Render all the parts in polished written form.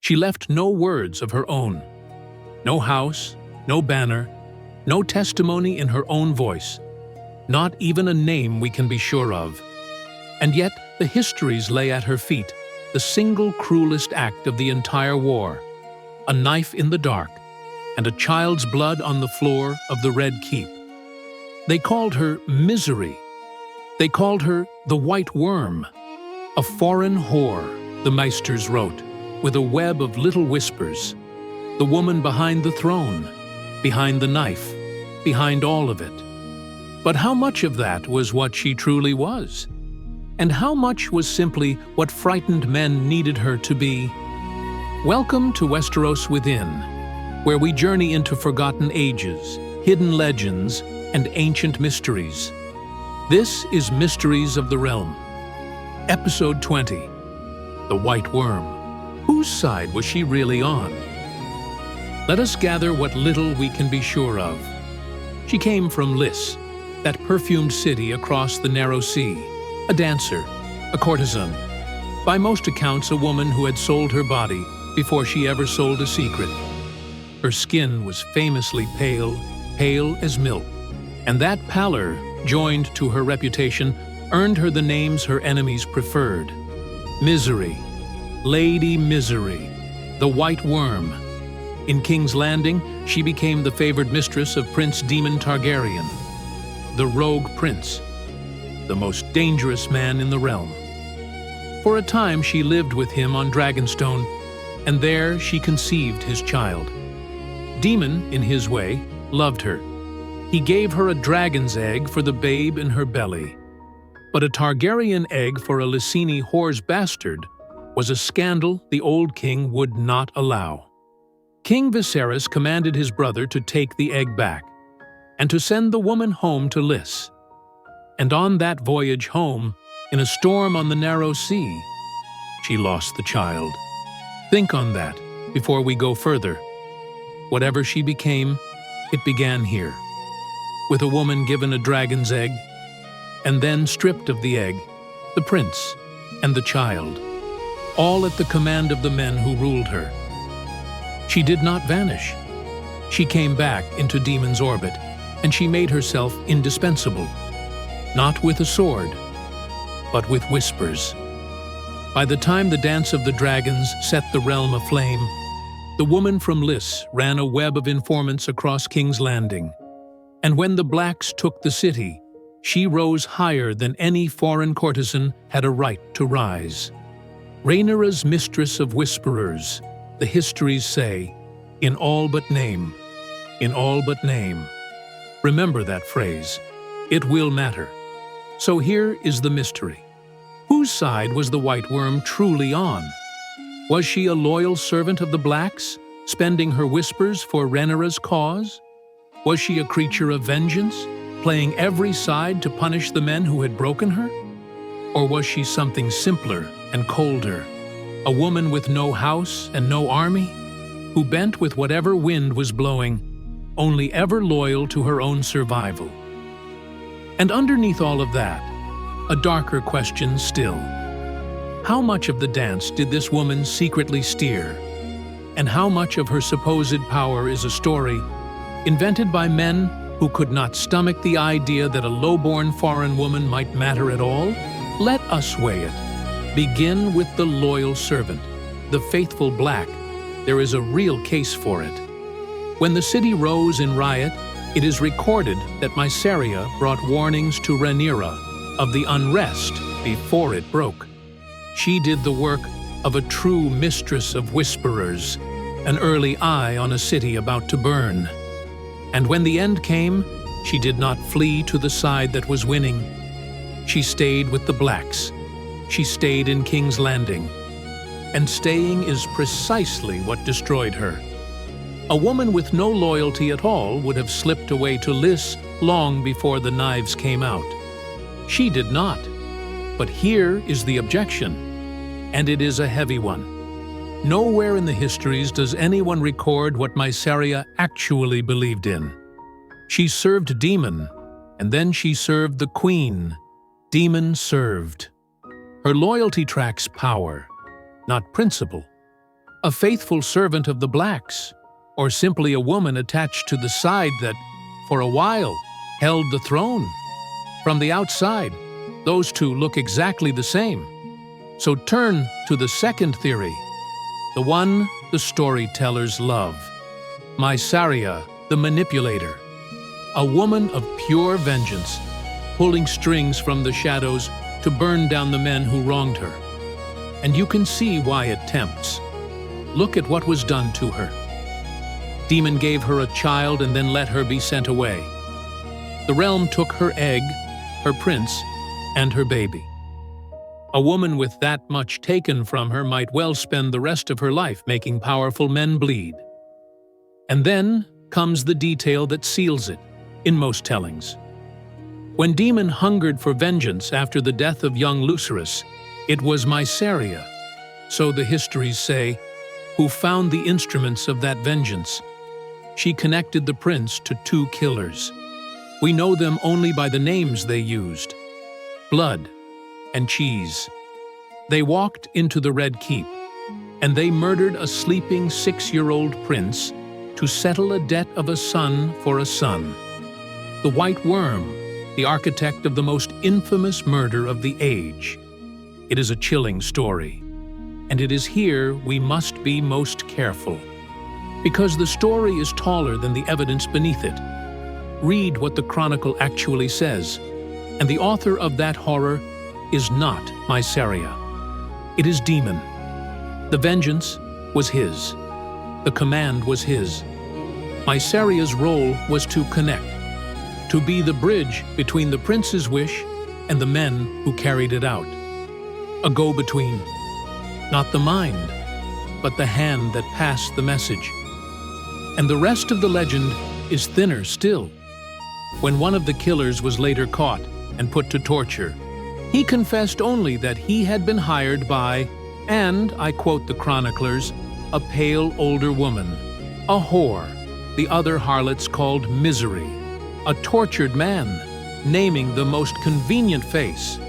She left no words of her own. No house, no banner, no testimony in her own voice. Not even a name we can be sure of. And yet the histories lay at her feet, the single cruelest act of the entire war. A knife in the dark, and a child's blood on the floor of the Red Keep. They called her Misery. They called her the White Worm. A foreign whore, the maesters wrote, with a web of little whispers. The woman behind the throne, behind the knife, behind all of it. But how much of that was what she truly was? And how much was simply what frightened men needed her to be? Welcome to Westeros Within, where we journey into forgotten ages, hidden legends, and ancient mysteries. This is Mysteries of the Realm. Episode 20, The White Worm. Whose side was she really on? Let us gather what little we can be sure of. She came from Lys, that perfumed city across the narrow sea, a dancer, a courtesan, by most accounts a woman who had sold her body before she ever sold a secret. Her skin was famously pale, pale as milk, and that pallor, joined to her reputation, earned her the names her enemies preferred. Misery, Lady Misery, the White Worm. In King's Landing, she became the favored mistress of Prince Daemon Targaryen, the rogue prince, the most dangerous man in the realm. For a time she lived with him on Dragonstone, and there she conceived his child. Daemon, in his way, loved her. He gave her a dragon's egg for the babe in her belly. But a Targaryen egg for a Lyseni whore's bastard was a scandal the old king would not allow. King Viserys commanded his brother to take the egg back, and to send the woman home to Lys. And on that voyage home, in a storm on the narrow sea, she lost the child. Think on that before we go further. Whatever she became, it began here, with a woman given a dragon's egg, and then stripped of the egg, the prince and the child, all at the command of the men who ruled her. She did not vanish. She came back into Daemon's orbit, and she made herself indispensable, not with a sword, but with whispers. By the time the dance of the dragons set the realm aflame, the woman from Lys ran a web of informants across King's Landing. And when the blacks took the city, she rose higher than any foreign courtesan had a right to rise. Rhaenyra's mistress of whisperers, the histories say, in all but name, in all but name. Remember that phrase. It will matter. So here is the mystery. Whose side was the White Worm truly on? Was she a loyal servant of the Blacks, spending her whispers for Rhaenyra's cause? Was she a creature of vengeance, playing every side to punish the men who had broken her? Or was she something simpler and colder, a woman with no house and no army, who bent with whatever wind was blowing, only ever loyal to her own survival? And underneath all of that, a darker question still. How much of the dance did this woman secretly steer? And how much of her supposed power is a story invented by men who could not stomach the idea that a lowborn foreign woman might matter at all? Let us weigh it. Begin with the loyal servant, the faithful black. There is a real case for it. When the city rose in riot, it is recorded that Mysaria brought warnings to Rhaenyra of the unrest before it broke. She did the work of a true mistress of whisperers, an early eye on a city about to burn. And when the end came, she did not flee to the side that was winning. She stayed with the blacks. She stayed in King's Landing. And staying is precisely what destroyed her. A woman with no loyalty at all would have slipped away to Lys long before the knives came out. She did not. But here is the objection, and it is a heavy one. Nowhere in the histories does anyone record what Mysaria actually believed in. She served Daemon, and then she served the queen. Daemon served. Her loyalty tracks power, not principle. a faithful servant of the Blacks, or simply a woman attached to the side that, for a while, held the throne? From the outside, those two look exactly the same. So turn to the second theory, the one the storytellers love. Mysaria, the manipulator, a woman of pure vengeance, pulling strings from the shadows to burn down the men who wronged her. And you can see why it tempts. Look at what was done to her. Daemon gave her a child and then let her be sent away. The realm took her egg, her prince, and her baby. A woman with that much taken from her might well spend the rest of her life making powerful men bleed. And then comes the detail that seals it, in most tellings. When Daemon hungered for vengeance after the death of young Lucerys, it was Mysaria, so the histories say, who found the instruments of that vengeance. She connected the prince to two killers. We know them only by the names they used: Blood and Cheese. They walked into the Red Keep, and they murdered a sleeping 6-year-old prince to settle a debt of a son for a son. The White Worm, the architect of the most infamous murder of the age. It is a chilling story, and it is here we must be most careful, because the story is taller than the evidence beneath it. Read what the chronicle actually says, and the author of that horror is not Mysaria. It is Daemon. The vengeance was his. The command was his. Mysaria's role was to connect, to be the bridge between the prince's wish and the men who carried it out. A go-between, not the mind, but the hand that passed the message. And the rest of the legend is thinner still. When one of the killers was later caught and put to torture, he confessed only that he had been hired by, and I quote the chroniclers, a pale older woman, a whore, the other harlots called Misery, a tortured man, naming the most convenient face.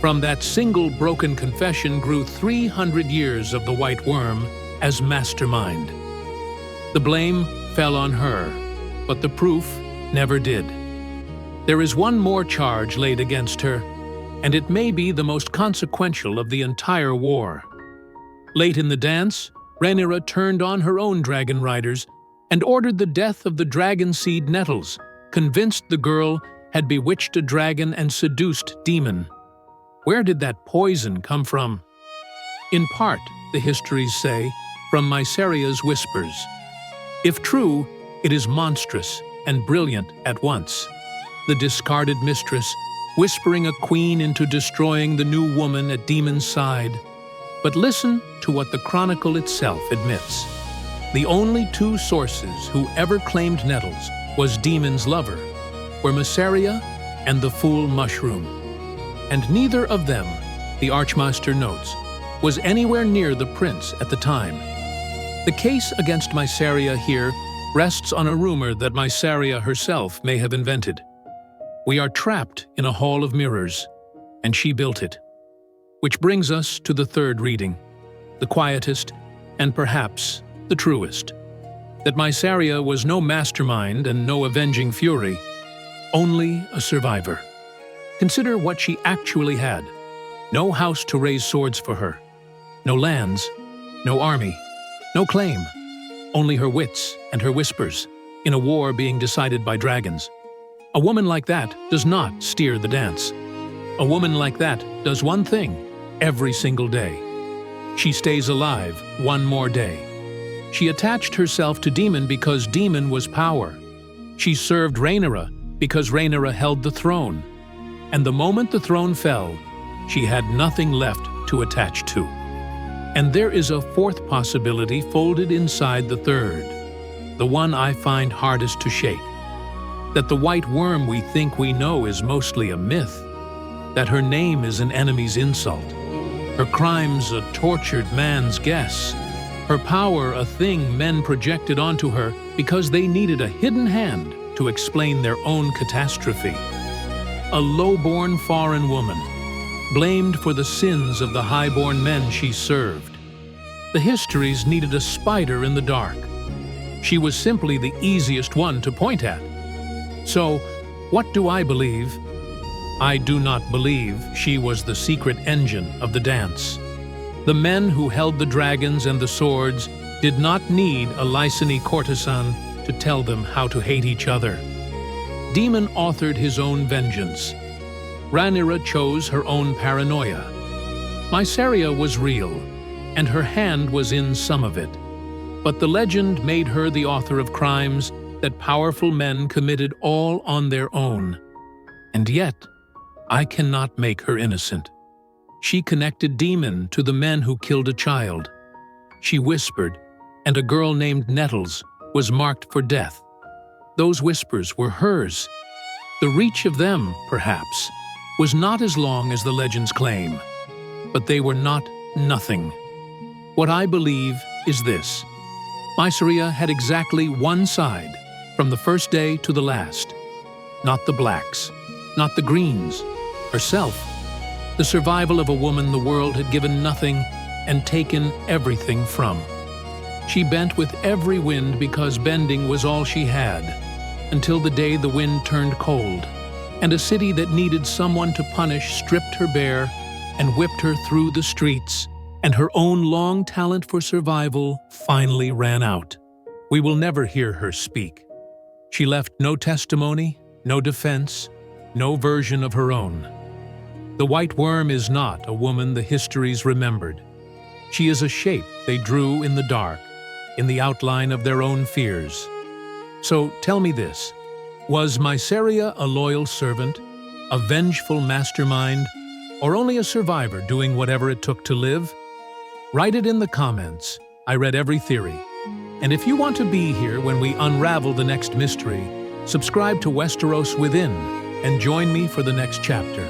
From that single broken confession grew 300 years of the White Worm as mastermind. The blame fell on her, but the proof never did. There is one more charge laid against her, and it may be the most consequential of the entire war. Late in the dance, Rhaenyra turned on her own dragon riders and ordered the death of the dragon seed Nettles, convinced the girl had bewitched a dragon and seduced Daemon. Where did that poison come from? In part, the histories say, from Mysaria's whispers. If true, it is monstrous and brilliant at once. The discarded mistress, whispering a queen into destroying the new woman at Daemon's side. But listen to what the chronicle itself admits. The only two sources who ever claimed Nettles was Daemon's lover, were Mysaria and the fool Mushroom. And neither of them, the Archmaster notes, was anywhere near the prince at the time. The case against Mysaria here rests on a rumor that Mysaria herself may have invented. We are trapped in a hall of mirrors, and she built it. Which brings us to the third reading, the quietest and perhaps the truest. That Mysaria was no mastermind and no avenging fury, only a survivor. Consider what she actually had. No house to raise swords for her. No lands, no army, no claim. Only her wits and her whispers, in a war being decided by dragons. A woman like that does not steer the dance. A woman like that does one thing every single day. She stays alive one more day. She attached herself to Daemon because Daemon was power. She served Rhaenyra because Rhaenyra held the throne. And the moment the throne fell, she had nothing left to attach to. And there is a fourth possibility folded inside the third, the one I find hardest to shake. That the White Worm we think we know is mostly a myth. That her name is an enemy's insult. Her crimes a tortured man's guess. Her power a thing men projected onto her because they needed a hidden hand to explain their own catastrophe. A lowborn foreign woman, blamed for the sins of the highborn men she served. The histories needed a spider in the dark. She was simply the easiest one to point at. So, what do I believe? I do not believe she was the secret engine of the dance. The men who held the dragons and the swords did not need a Lyseni courtesan to tell them how to hate each other. Daemon authored his own vengeance. Rhaenyra chose her own paranoia. Mysaria was real, and her hand was in some of it. But the legend made her the author of crimes that powerful men committed all on their own. And yet, I cannot make her innocent. She connected Daemon to the men who killed a child. She whispered, and a girl named Nettles was marked for death. Those whispers were hers. The reach of them, perhaps, was not as long as the legends claim, but they were not nothing. What I believe is this: Mysaria had exactly one side, from the first day to the last. Not the blacks, not the greens, herself. The survival of a woman the world had given nothing and taken everything from. She bent with every wind because bending was all she had, until the day the wind turned cold, and a city that needed someone to punish stripped her bare and whipped her through the streets, and her own long talent for survival finally ran out. We will never hear her speak. She left no testimony, no defense, no version of her own. The White Worm is not a woman the histories remembered. She is a shape they drew in the dark, in the outline of their own fears. So tell me this: was Mysaria a loyal servant, a vengeful mastermind, or only a survivor doing whatever it took to live? Write it in the comments. I read every theory. And if you want to be here when we unravel the next mystery, subscribe to Westeros Within and join me for the next chapter.